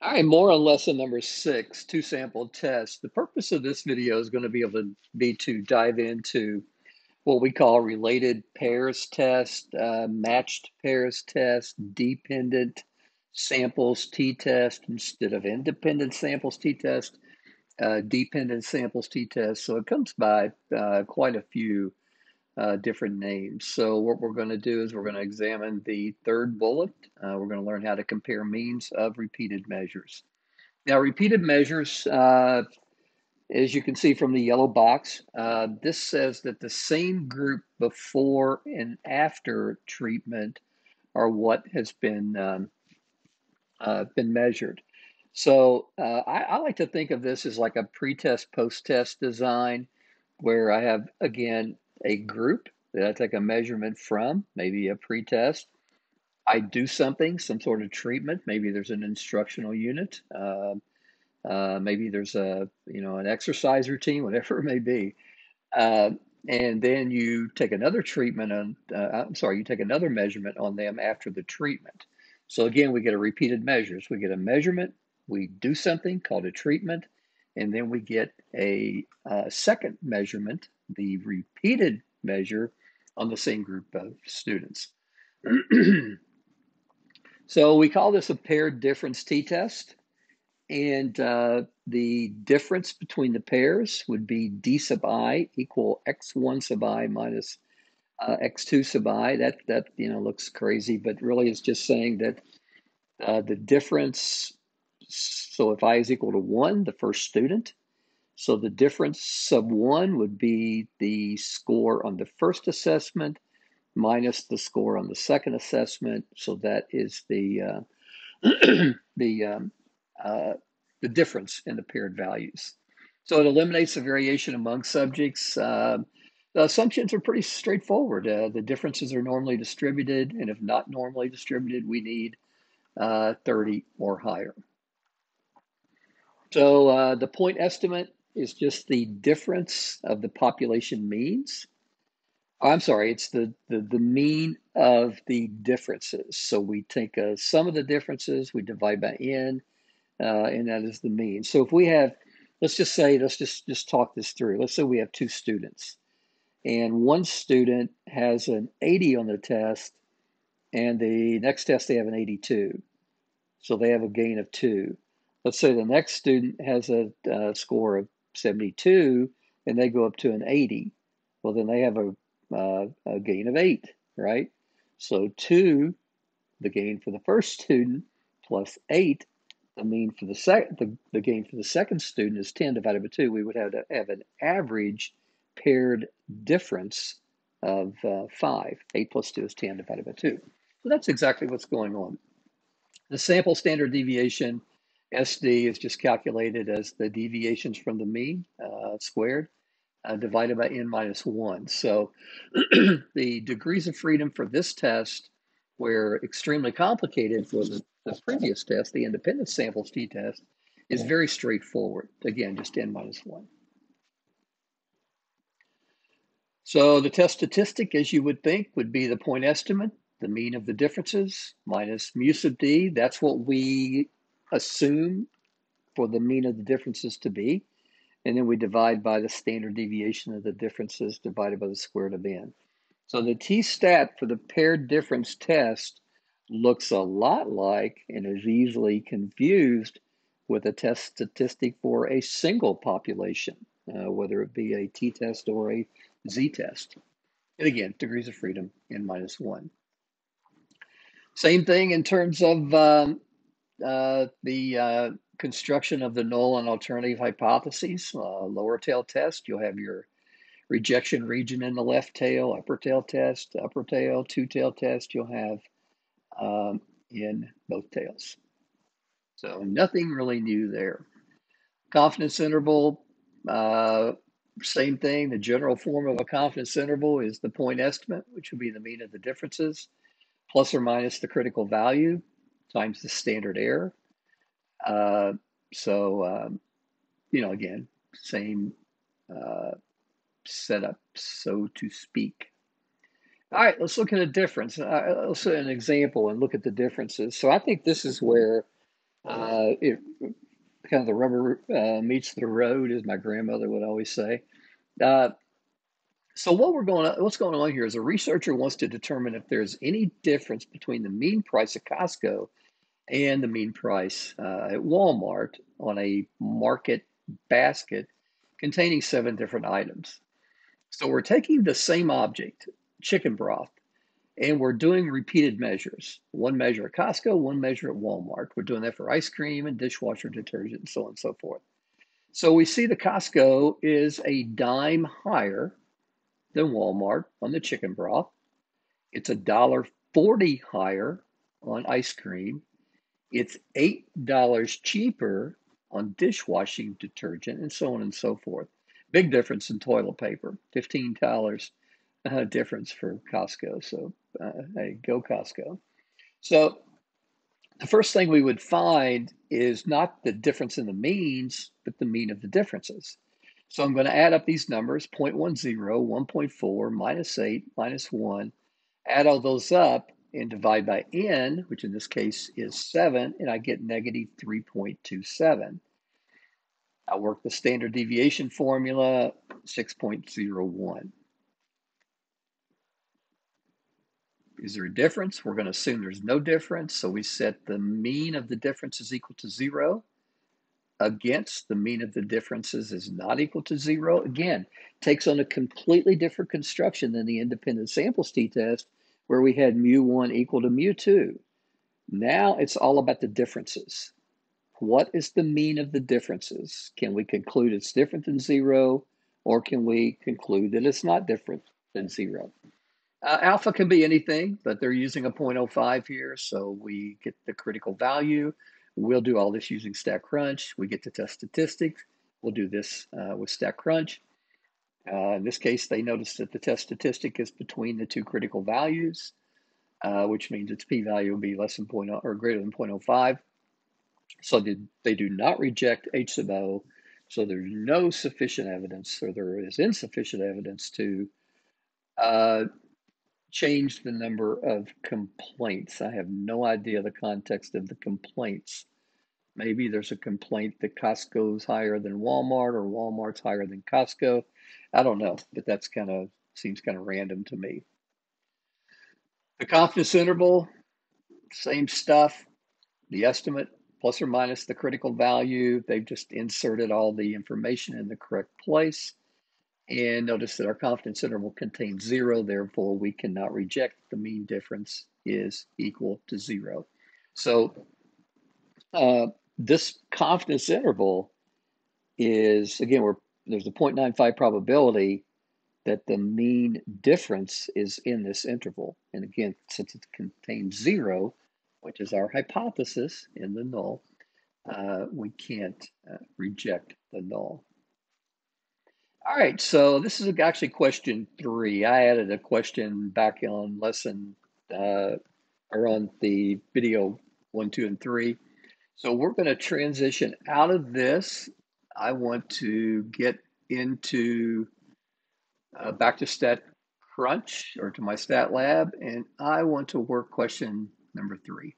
All right, more on lesson number 6, two-sample test. The purpose of this video is going to be to dive into what we call related pairs test, matched pairs test, dependent samples t-test instead of independent samples t-test, dependent samples t-test. So it comes by quite a few different names. So what we're going to do is we're going to examine the third bullet. We're going to learn how to compare means of repeated measures. Now, repeated measures, as you can see from the yellow box, this says that the same group before and after treatment are what has been measured. So I like to think of this as like a pre-test, post-test design, where I have, again, a group that I take a measurement from, maybe a pre-test. I do something, some sort of treatment. Maybe there's an instructional unit. Maybe there's an exercise routine, whatever it may be. Uh, and then you take another treatment on, you take another measurement on them after the treatment. So again, we get a repeated measures. We get a measurement, we do something called a treatment, and then we get a second measurement, the repeated measure on the same group of students. So we call this a paired difference t-test. And the difference between the pairs would be d sub I equal x1 sub I minus x2 sub I. That looks crazy, but really it's just saying that the difference, so if I is equal to 1, the first student, so the difference sub 1 would be the score on the first assessment minus the score on the second assessment. So that is the the the difference in the paired values. So it eliminates the variation among subjects. The assumptions are pretty straightforward. The differences are normally distributed, and if not normally distributed, we need 30 or higher. So the point estimate is just the difference of the population means. I'm sorry, it's the mean of the differences. So we take a sum of the differences, we divide by n, and that is the mean. So if we have, let's just talk this through. Let's say we have 2 students, and one student has an 80 on the test, and the next test they have an 82. So they have a gain of 2. Let's say the next student has a score of 72, and they go up to an 80. Well, then they have a gain of 8, right? So 2, the gain for the first student, plus 8, the mean for the gain for the second student is 10 divided by 2. We would have to have an average paired difference of 5. 8 plus 2 is 10 divided by 2. So that's exactly what's going on. The sample standard deviation, SD, is just calculated as the deviations from the mean squared divided by n minus 1. So the degrees of freedom for this test were extremely complicated for the previous test, the independent samples t-test, is very straightforward. Again, just n minus 1. So the test statistic, as you would think, would be the point estimate, the mean of the differences, minus mu sub d. That's what we assume for the mean of the differences to be. And then we divide by the standard deviation of the differences divided by the square root of n. So the t-stat for the paired difference test looks a lot like and is easily confused with a test statistic for a single population, whether it be a t-test or a z-test. And again, degrees of freedom, n minus 1. Same thing in terms of the construction of the null and alternative hypotheses. Lower tail test, you'll have your rejection region in the left tail, upper tail test, upper tail, two-tail test, you'll have in both tails. So nothing really new there. Confidence interval, same thing. The general form of a confidence interval is the point estimate, which would be the mean of the differences, plus or minus the critical value times the standard error. Again, same setup, so to speak. All right, let's look at a difference. Let's look at an example and look at the differences. So I think this is where It kind of the rubber meets the road, as my grandmother would always say. Uh, so what's going on here is a researcher wants to determine if there's any difference between the mean price at Costco and the mean price at Walmart on a market basket containing 7 different items. So we're taking the same object, chicken broth, and we're doing repeated measures. One measure at Costco, one measure at Walmart. We're doing that for ice cream and dishwasher detergent and so on and so forth. So we see the Costco is a dime higher than Walmart on the chicken broth. It's $1.40 higher on ice cream. It's $8 cheaper on dishwashing detergent and so on and so forth. Big difference in toilet paper, $15 difference for Costco. So, hey, go Costco. So, the first thing we would find is not the difference in the means, but the mean of the differences. So, I'm going to add up these numbers 0.10, 1.4, minus 8, minus 1, add all those up and divide by n, which in this case is 7, and I get negative 3.27. I'll work the standard deviation formula, 6.01. Is there a difference? We're going to assume there's no difference. So we set the mean of the difference is equal to 0 against the mean of the differences is not equal to 0. Again, takes on a completely different construction than the independent samples t-test where we had mu1 equal to mu2. Now it's all about the differences. What is the mean of the differences? Can we conclude it's different than 0, or can we conclude that it's not different than 0? Alpha can be anything, but they're using a 0.05 here, so we get the critical value. We'll do all this using StatCrunch. We get to test statistics. We'll do this with StatCrunch. In this case, they noticed that the test statistic is between the two critical values, which means its p-value will be less than 0.0 or greater than 0.05. So they do not reject H sub O. So there's no sufficient evidence, or there is insufficient evidence to change the number of complaints. I have no idea the context of the complaints. Maybe there's a complaint that Costco's higher than Walmart or Walmart's higher than Costco. I don't know, but that's seems kind of random to me. The confidence interval, same stuff. The estimate plus or minus the critical value. They've just inserted all the information in the correct place. And notice that our confidence interval contains 0, therefore we cannot reject the mean difference is equal to 0. So this confidence interval is, again, there's a 0.95 probability that the mean difference is in this interval. And again, since it contains 0, which is our hypothesis in the null, we can't reject the null. All right, so this is actually question 3. I added a question back on lesson, or on the video 1, 2, and 3. So we're going to transition out of this. I want to get into back to StatCrunch or to my stat lab, and I want to work question number 3.